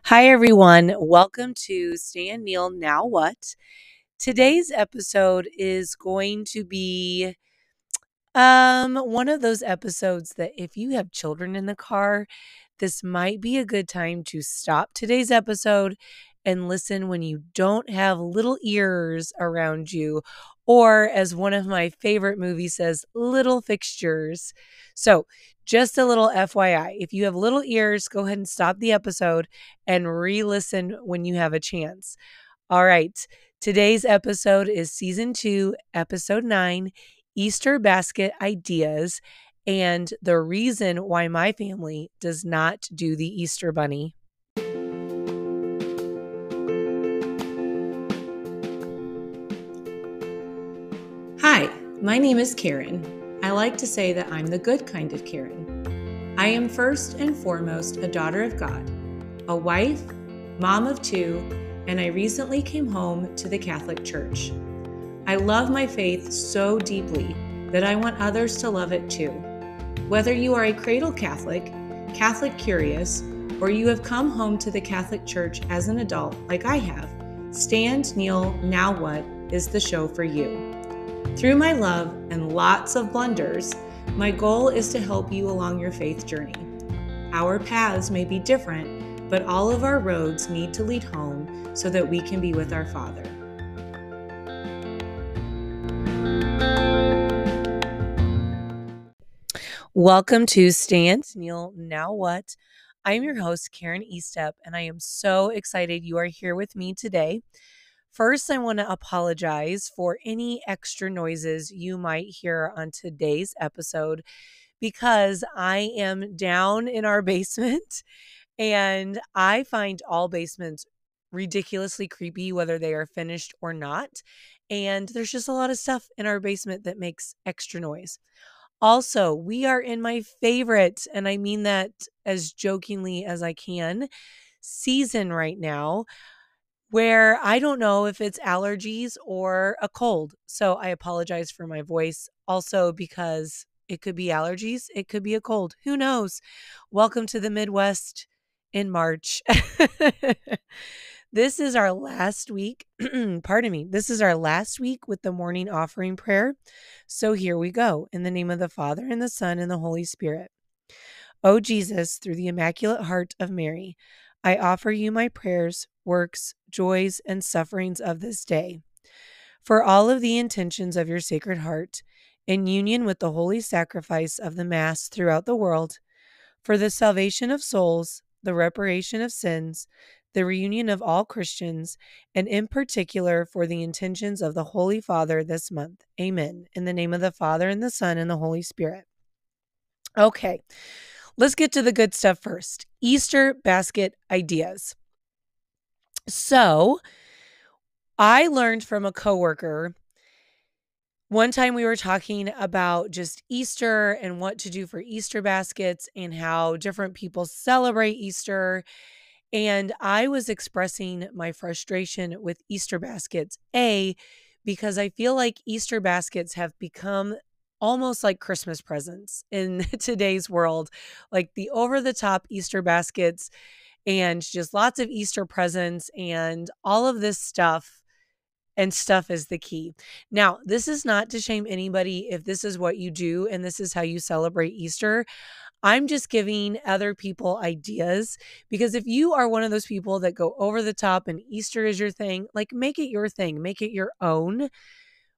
Hi, everyone. Welcome to Stan Neil Now What? Today's episode is going to be one of those episodes that if you have children in the car, this might be a good time to stop today's episode and listen when you don't have little ears around you, or as one of my favorite movies says, little fixtures. So, just a little FYI, if you have little ears, go ahead and stop the episode and re-listen when you have a chance. All right. Today's episode is season 2, episode 9, Easter basket ideas, and the reason why my family does not do the Easter bunny. Hi, my name is Karen. I like to say that I'm the good kind of Karen. I am first and foremost a daughter of God, a wife, mom of 2, and I recently came home to the Catholic Church. I love my faith so deeply that I want others to love it too. Whether you are a cradle Catholic, Catholic curious, or you have come home to the Catholic Church as an adult like I have, Stand, Kneel, Now What is the show for you. Through my love and lots of blunders, my goal is to help you along your faith journey. Our paths may be different, but all of our roads need to lead home so that we can be with our Father. Welcome to Stand, Kneel, Now What? I'm your host, Karen Estep, and I am so excited you are here with me today. First, I want to apologize for any extra noises you might hear on today's episode because I am down in our basement and I find all basements ridiculously creepy, whether they are finished or not. And there's just a lot of stuff in our basement that makes extra noise. Also, we are in my favorite, and I mean that as jokingly as I can, season right now, where I don't know if it's allergies or a cold. So I apologize for my voice. Also, because it could be allergies, it could be a cold. Who knows? Welcome to the Midwest in March. This is our last week. Pardon me. This is our last week with the morning offering prayer. So here we go. In the name of the Father, and the Son, and the Holy Spirit. O Jesus, through the Immaculate Heart of Mary, I offer you my prayers, works, joys, and sufferings of this day. For all of the intentions of your Sacred Heart, in union with the holy sacrifice of the Mass throughout the world, for the salvation of souls, the reparation of sins, the reunion of all Christians, and in particular for the intentions of the Holy Father this month. Amen. In the name of the Father, and the Son, and the Holy Spirit. Okay. Let's get to the good stuff first. Easter basket ideas. So, I learned from a coworker. One time we were talking about just Easter and what to do for Easter baskets and how different people celebrate Easter. And I was expressing my frustration with Easter baskets, because I feel like Easter baskets have become almost like Christmas presents in today's world, like the over the top Easter baskets and just lots of Easter presents and all of this stuff. And stuff is the key. Now, this is not to shame anybody if this is what you do and this is how you celebrate Easter. I'm just giving other people ideas because if you are one of those people that go over the top and Easter is your thing, like make it your thing, make it your own.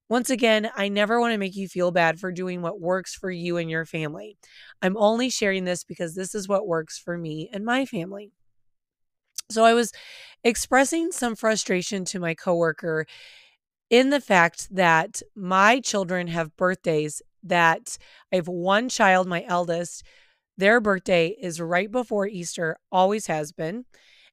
Once again, I never want to make you feel bad for doing what works for you and your family. I'm only sharing this because this is what works for me and my family. So I was expressing some frustration to my coworker in the fact that my children have birthdays that I have one child, my eldest, their birthday is right before Easter, always has been.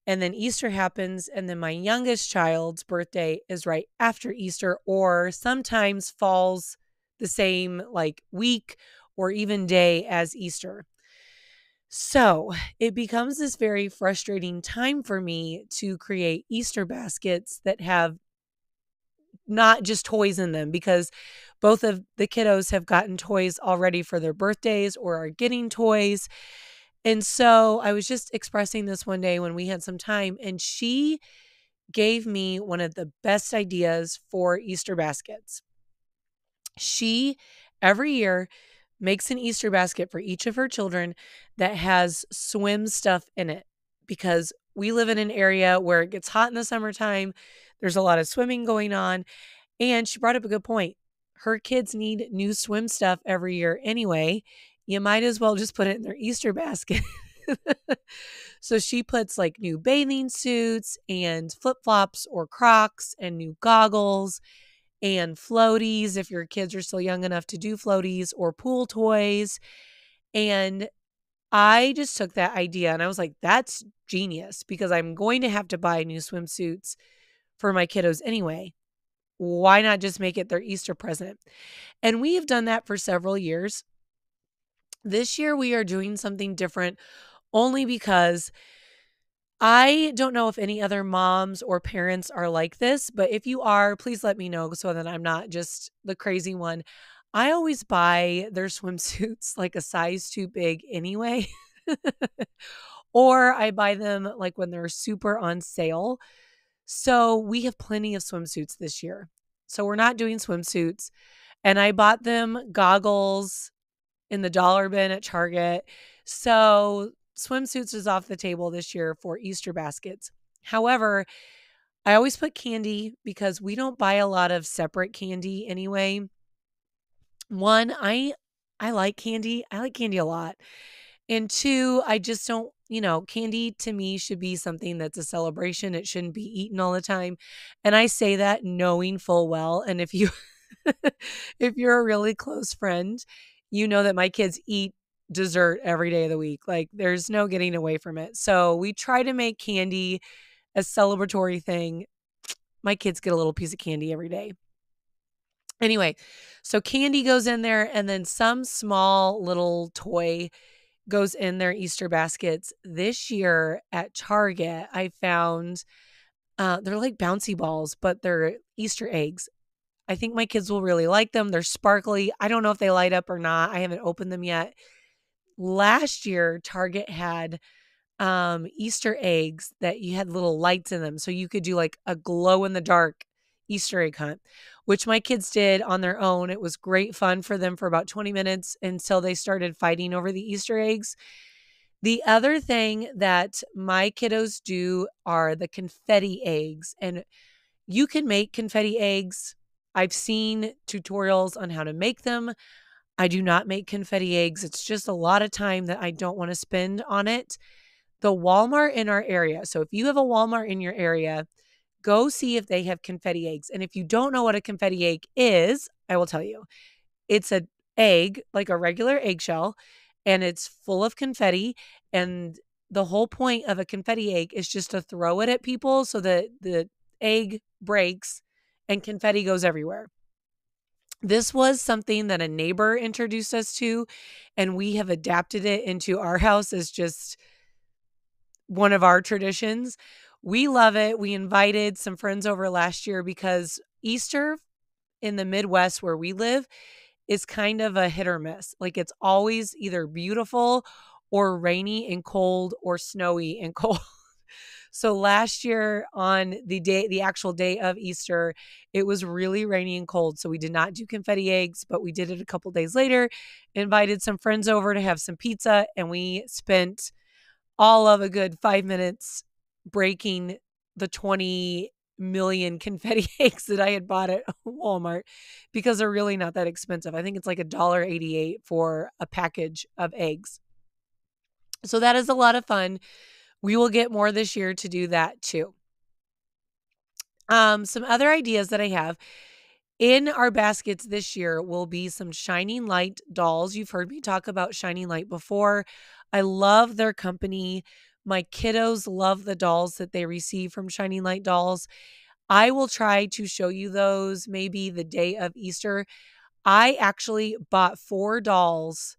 And then Easter happens, and then my youngest child's birthday is right after Easter, or sometimes falls the same like week or even day as Easter. So it becomes this very frustrating time for me to create Easter baskets that have not just toys in them because both of the kiddos have gotten toys already for their birthdays or are getting toys. And so I was just expressing this one day when we had some time, and she gave me one of the best ideas for Easter baskets. She every year makes an Easter basket for each of her children that has swim stuff in it, because we live in an area where it gets hot in the summertime. There's a lot of swimming going on. And she brought up a good point. Her kids need new swim stuff every year anyway. You might as well just put it in their Easter basket. So she puts like new bathing suits and flip flops or Crocs and new goggles and floaties if your kids are still young enough to do floaties, or pool toys. And I just took that idea and I was like, that's genius, because I'm going to have to buy new swimsuits for my kiddos anyway. Why not just make it their Easter present? And we have done that for several years. This year we are doing something different only because I don't know if any other moms or parents are like this, but if you are, please let me know so that I'm not just the crazy one. I always buy their swimsuits like a size too big anyway. Or I buy them like when they're super on sale. So we have plenty of swimsuits this year. So we're not doing swimsuits. And I bought them goggles in the dollar bin at Target. So swimsuits is off the table this year for Easter baskets. However, I always put candy because we don't buy a lot of separate candy anyway. One, I like candy. I like candy a lot. And two, I just don't, candy to me should be something that's a celebration. It shouldn't be eaten all the time. And I say that knowing full well. And if you if you're a really close friend, you know that my kids eat dessert every day of the week. Like there's no getting away from it. So we try to make candy a celebratory thing. My kids get a little piece of candy every day. Anyway, so candy goes in there, and then some small little toy goes in their Easter baskets. This year at Target, I found they're like bouncy balls, but they're Easter eggs. I think my kids will really like them. They're sparkly. I don't know if they light up or not. I haven't opened them yet. Last year, Target had Easter eggs that you had little lights in them. So you could do like a glow in the dark Easter egg hunt, which my kids did on their own. It was great fun for them for about 20 minutes until they started fighting over the Easter eggs. The other thing that my kiddos do are the confetti eggs. And you can make confetti eggs. I've seen tutorials on how to make them. I do not make confetti eggs. It's just a lot of time that I don't want to spend on it. The Walmart in our area. So if you have a Walmart in your area, go see if they have confetti eggs. And if you don't know what a confetti egg is, I will tell you. It's an egg, like a regular eggshell, and it's full of confetti. And the whole point of a confetti egg is just to throw it at people so that the egg breaks and confetti goes everywhere. This was something that a neighbor introduced us to, and we have adapted it into our house as just one of our traditions. We love it. We invited some friends over last year because Easter in the Midwest where we live is kind of a hit or miss. Like it's always either beautiful or rainy and cold or snowy and cold. So last year on the actual day of Easter, it was really rainy and cold. So we did not do confetti eggs, but we did it a couple days later, invited some friends over to have some pizza, and we spent all of a good 5 minutes breaking the 20 million confetti eggs that I had bought at Walmart, because they're really not that expensive. I think it's like $1.88 for a package of eggs. So that is a lot of fun. We will get more this year to do that too. Some other ideas that I have in our baskets this year will be some Shining Light dolls. You've heard me talk about Shining Light before. I love their company. My kiddos love the dolls that they receive from Shining Light Dolls. I will try to show you those maybe the day of Easter. I actually bought 4 dolls.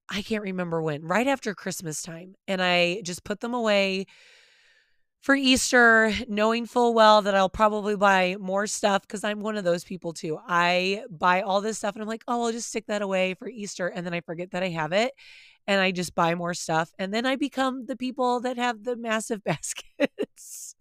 I can't remember when, right after Christmas time. And I just put them away for Easter, knowing full well that I'll probably buy more stuff, because I'm one of those people too. I buy all this stuff and I'm like, oh, I'll just stick that away for Easter. And then I forget that I have it. and I just buy more stuff. And then I become the people that have the massive baskets.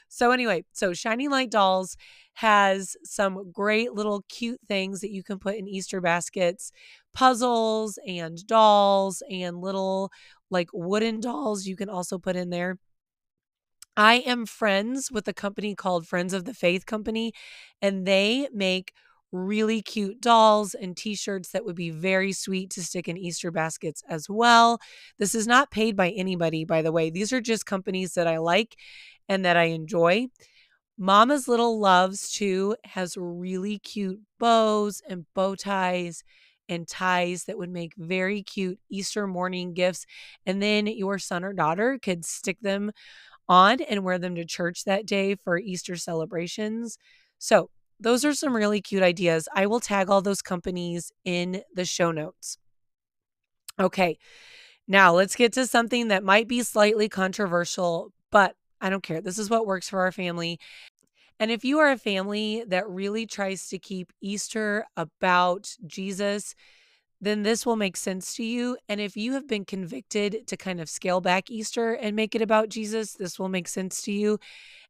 So anyway, so Shining Light Dolls has some great little cute things that you can put in Easter baskets, puzzles and dolls and little like wooden dolls you can also put in there. I am friends with a company called Friends of the Faith Company, and they make really cute dolls and t-shirts that would be very sweet to stick in Easter baskets as well. This is not paid by anybody, by the way. These are just companies that I like and that I enjoy. Mama's Little Loves too has really cute bows and bow ties and ties that would make very cute Easter morning gifts. And then your son or daughter could stick them on and wear them to church that day for Easter celebrations. So, those are some really cute ideas. I will tag all those companies in the show notes. Okay, now let's get to something that might be slightly controversial, but I don't care. This is what works for our family. And if you are a family that really tries to keep Easter about Jesus, then this will make sense to you. And if you have been convicted to kind of scale back Easter and make it about Jesus, this will make sense to you.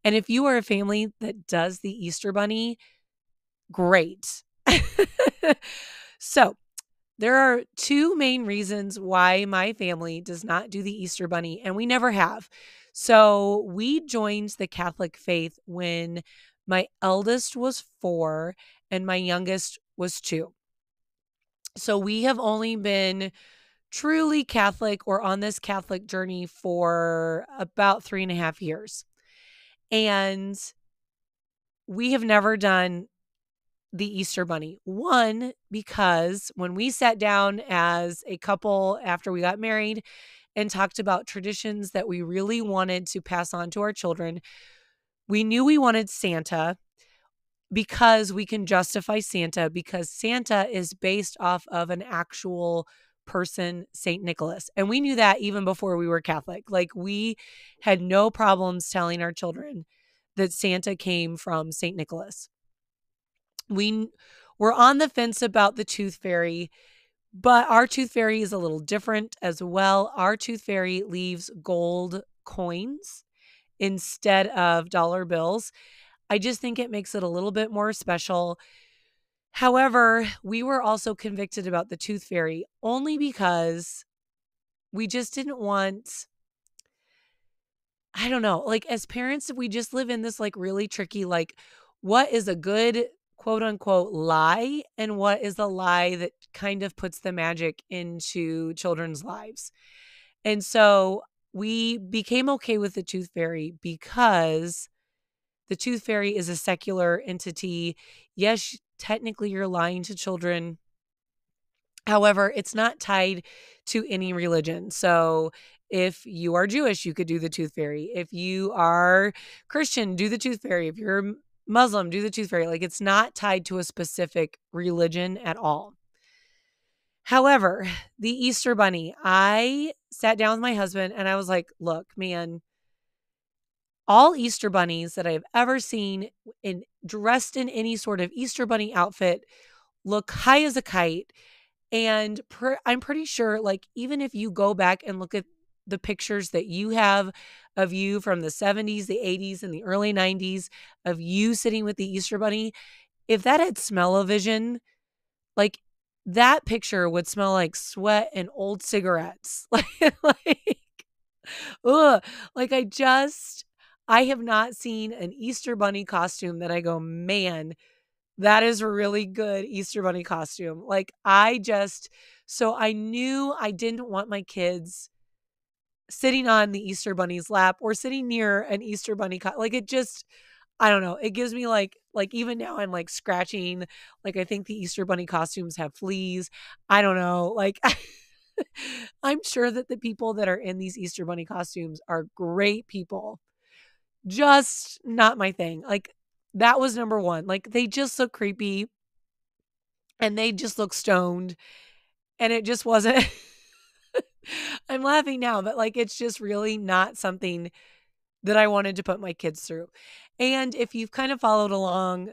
And if you are a family that does the Easter Bunny, great. So, there are two main reasons why my family does not do the Easter Bunny, and we never have. So, we joined the Catholic faith when my eldest was 4 and my youngest was 2. So, we have only been truly Catholic or on this Catholic journey for about 3.5 years. And we have never done the Easter Bunny. One, because when we sat down as a couple after we got married and talked about traditions that we really wanted to pass on to our children, we knew we wanted Santa because we can justify Santa because Santa is based off of an actual person, St. Nicholas. And we knew that even before we were Catholic. Like we had no problems telling our children that Santa came from St. Nicholas. We were on the fence about the Tooth Fairy, but our Tooth Fairy is a little different as well. Our Tooth Fairy leaves gold coins instead of dollar bills. I just think it makes it a little bit more special. However, we were also convicted about the Tooth Fairy only because we just didn't want, I don't know, like as parents, we just live in this like really tricky, like what is a good quote unquote lie and what is the lie that kind of puts the magic into children's lives. And so we became okay with the Tooth Fairy because the Tooth Fairy is a secular entity. Yes, technically you're lying to children. However, it's not tied to any religion. So if you are Jewish, you could do the Tooth Fairy. If you are Christian, do the Tooth Fairy. If you're Muslim, do the Tooth Fairy. Like it's not tied to a specific religion at all. However, the Easter Bunny, I sat down with my husband and I was like, look, man, all Easter bunnies that I've ever seen in dressed in any sort of Easter bunny outfit look high as a kite. And I'm pretty sure, like, even if you go back and look at the pictures that you have of you from the 70s, the 80s, and the early 90s of you sitting with the Easter bunny, if that had smell-o-vision, like that picture would smell like sweat and old cigarettes. Like, ugh, like I have not seen an Easter bunny costume that I go, man, that is a really good Easter bunny costume. Like so I knew I didn't want my kids sitting on the Easter bunny's lap or sitting near an Easter bunny. Like it just, I don't know. It gives me like even now I'm like scratching. Like I think the Easter bunny costumes have fleas. I don't know. Like I'm sure that the people that are in these Easter bunny costumes are great people. Just not my thing. Like that was number one. Like they just look creepy and they just look stoned and it just wasn't I'm laughing now, but like it's just really not something that I wanted to put my kids through. And if you've kind of followed along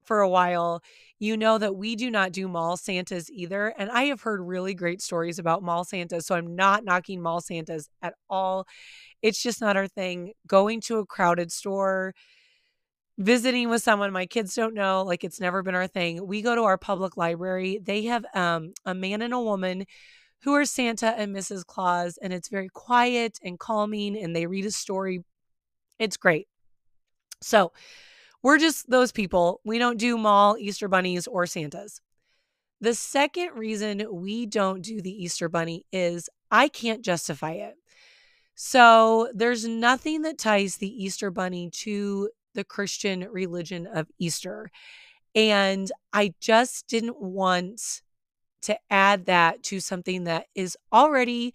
for a while, you know that we do not do mall Santas either. And I have heard really great stories about mall Santas. So I'm not knocking mall Santas at all. It's just not our thing. Going to a crowded store, visiting with someone my kids don't know, like it's never been our thing. We go to our public library. They have a man and a woman who are Santa and Mrs. Claus, and it's very quiet and calming, and they read a story. It's great. So we're just those people. We don't do mall Easter bunnies or Santas. The second reason we don't do the Easter bunny is I can't justify it. So there's nothing that ties the Easter bunny to the Christian religion of Easter. And I just didn't want to add that to something that is already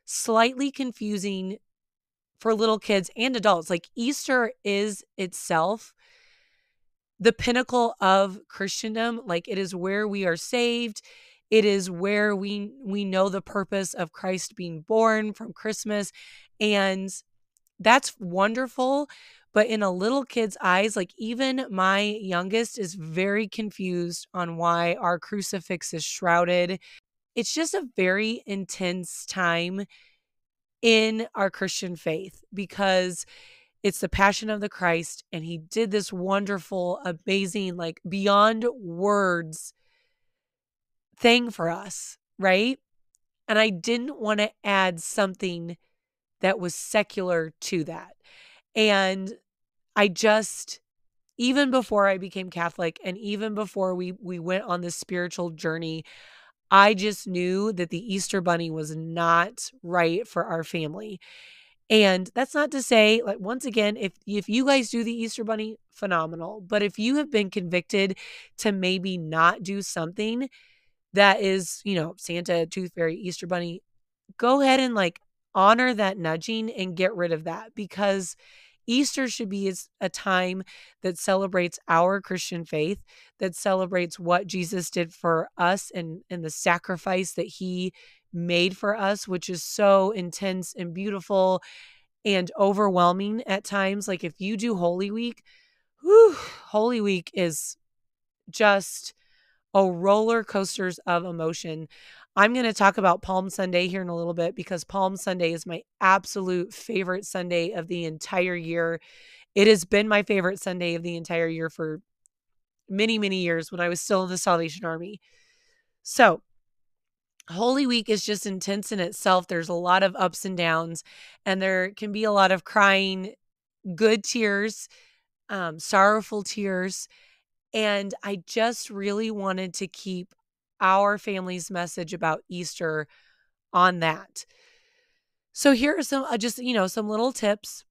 slightly confusing for little kids and adults. Like Easter is itself the pinnacle of Christendom. Like it is where we are saved. It is where we know the purpose of Christ being born from Christmas. And that's wonderful. But in a little kid's eyes, like even my youngest is very confused on why our crucifix is shrouded. It's just a very intense time in our Christian faith because it's the passion of the Christ, and he did this wonderful, amazing, like beyond words thing for us, right? And I didn't want to add something that was secular to that. And I just, even before I became Catholic and even before we went on this spiritual journey, I just knew that the Easter bunny was not right for our family. And that's not to say, like, once again, if you guys do the Easter bunny, phenomenal. But if you have been convicted to maybe not do something that is, Santa, Tooth Fairy, Easter bunny, go ahead and like honor that nudging and get rid of that, because Easter should be a time that celebrates our Christian faith, that celebrates what Jesus did for us and the sacrifice that he made for us, which is so intense and beautiful and overwhelming at times. Like if you do Holy Week, Holy Week is just a roller coasters of emotion. I'm going to talk about Palm Sunday here in a little bit because Palm Sunday is my absolute favorite Sunday of the entire year. It has been my favorite Sunday of the entire year for many, many years when I was still in the Salvation Army. So Holy Week is just intense in itself. There's a lot of ups and downs, and there can be a lot of crying, good tears, sorrowful tears. And I just really wanted to keep our family's message about Easter on that. So here are some some little tips.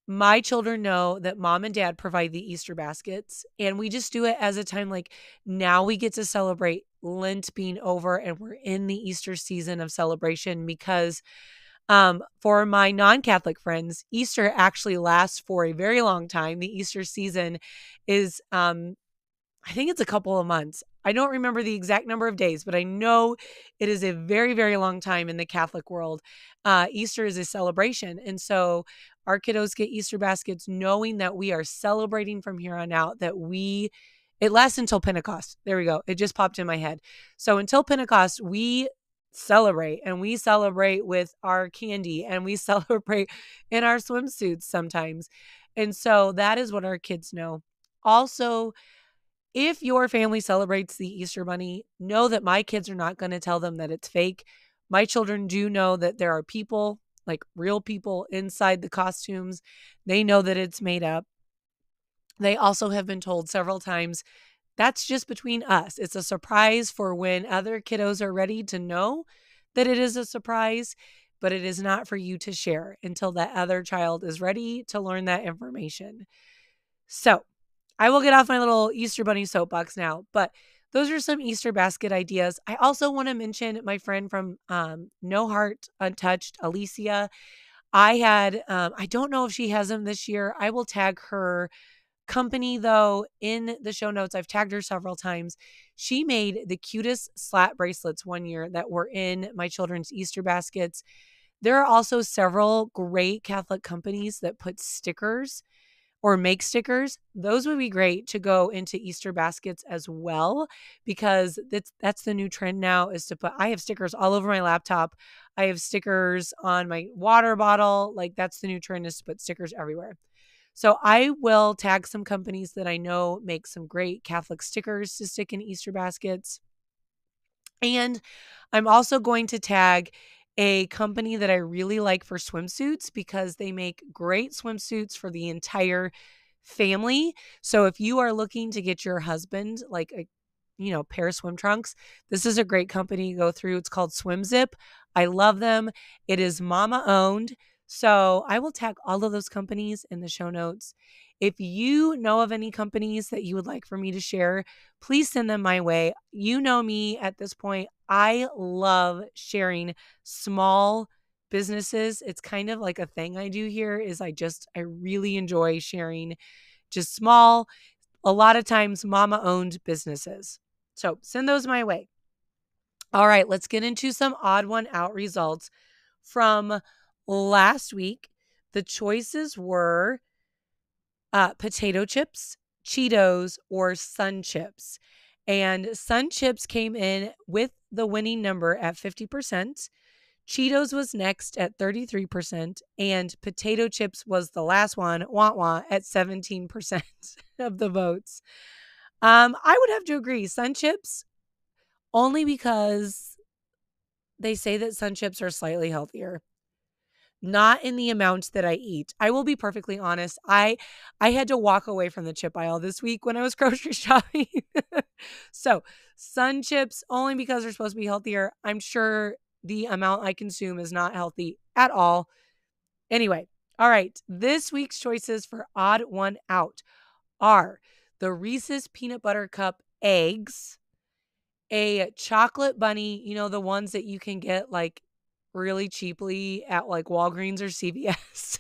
My children know that mom and dad provide the Easter baskets, and we just do it as a time like now we get to celebrate Lent being over and we're in the Easter season of celebration because for my non-Catholic friends, Easter actually lasts for a very long time. The Easter season is I think it's a couple of months. I don't remember the exact number of days, but I know it is a very, very long time in the Catholic world. Easter is a celebration. And so our kiddos get Easter baskets knowing that we are celebrating from here on out, it lasts until Pentecost. There we go. It just popped in my head. So until Pentecost, we celebrate, and we celebrate with our candy, and we celebrate in our swimsuits sometimes. And so that is what our kids know. Also, if your family celebrates the Easter Bunny, know that my kids are not going to tell them that it's fake. My children do know that there are people, like real people, inside the costumes. They know that it's made up. They also have been told several times that's just between us. It's a surprise for when other kiddos are ready to know that it is a surprise, but it is not for you to share until that other child is ready to learn that information. So, I will get off my little Easter bunny soapbox now, but those are some Easter basket ideas. I also want to mention my friend from No Heart Untouched, Alicia. I don't know if she has them this year. I will tag her company though in the show notes. I've tagged her several times. She made the cutest slat bracelets one year that were in my children's Easter baskets. There are also several great Catholic companies that put stickers or make stickers, those would be great to go into Easter baskets as well, because that's the new trend now is to put, I have stickers all over my laptop. I have stickers on my water bottle. Like that's the new trend is to put stickers everywhere. So I will tag some companies that I know make some great Catholic stickers to stick in Easter baskets. And I'm also going to tag a company that I really like for swimsuits because they make great swimsuits for the entire family. So if you are looking to get your husband like a pair of swim trunks, this is a great company to go through. It's called Swim Zip. I love them. It is mama owned. So I will tag all of those companies in the show notes. If you know of any companies that you would like for me to share, please send them my way. You know me at this point. I love sharing small businesses. It's kind of like a thing I do here is I really enjoy sharing just small, a lot of times mama owned businesses. So send those my way. All right, let's get into some odd one out results from last week. The choices were potato chips, Cheetos, or Sun Chips. And Sun Chips came in with the winning number at 50%. Cheetos was next at 33%, and potato chips was the last one, at 17% of the votes. I would have to agree, Sun Chips, only because they say that Sun Chips are slightly healthier. Not in the amount that I eat. I will be perfectly honest. I had to walk away from the chip aisle this week when I was grocery shopping. So, Sun Chips only because they're supposed to be healthier. I'm sure the amount I consume is not healthy at all. Anyway, all right. This week's choices for odd one out are the Reese's Peanut Butter Cup eggs, a chocolate bunny, the ones that you can get like really cheaply at like Walgreens or CVS,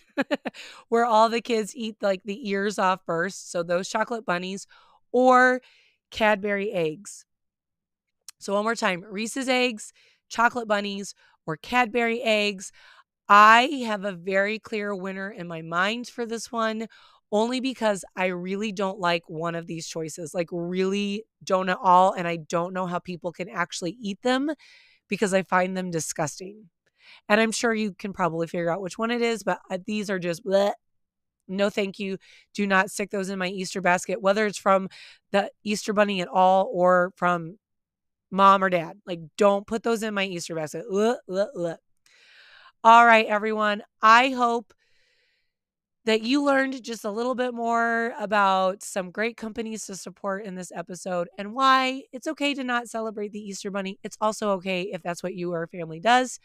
where all the kids eat like the ears off first. So those chocolate bunnies, or Cadbury eggs. So one more time, Reese's eggs, chocolate bunnies, or Cadbury eggs. I have a very clear winner in my mind for this one, only because I really don't like one of these choices, like really don't at all. And I don't know how people can actually eat them because I find them disgusting. And I'm sure you can probably figure out which one it is, but these are just bleh. No, thank you. Do not stick those in my Easter basket, whether it's from the Easter bunny at all or from mom or dad. Like, don't put those in my Easter basket. All right, everyone. I hope that you learned just a little bit more about some great companies to support in this episode and why it's okay to not celebrate the Easter Bunny. It's also okay if that's what you or family does.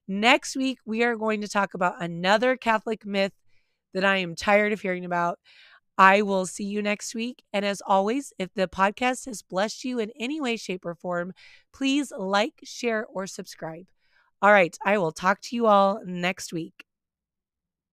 Next week, we are going to talk about another Catholic myth that I am tired of hearing about. I will see you next week. And as always, if the podcast has blessed you in any way, shape, or form, please like, share, or subscribe. All right, I will talk to you all next week.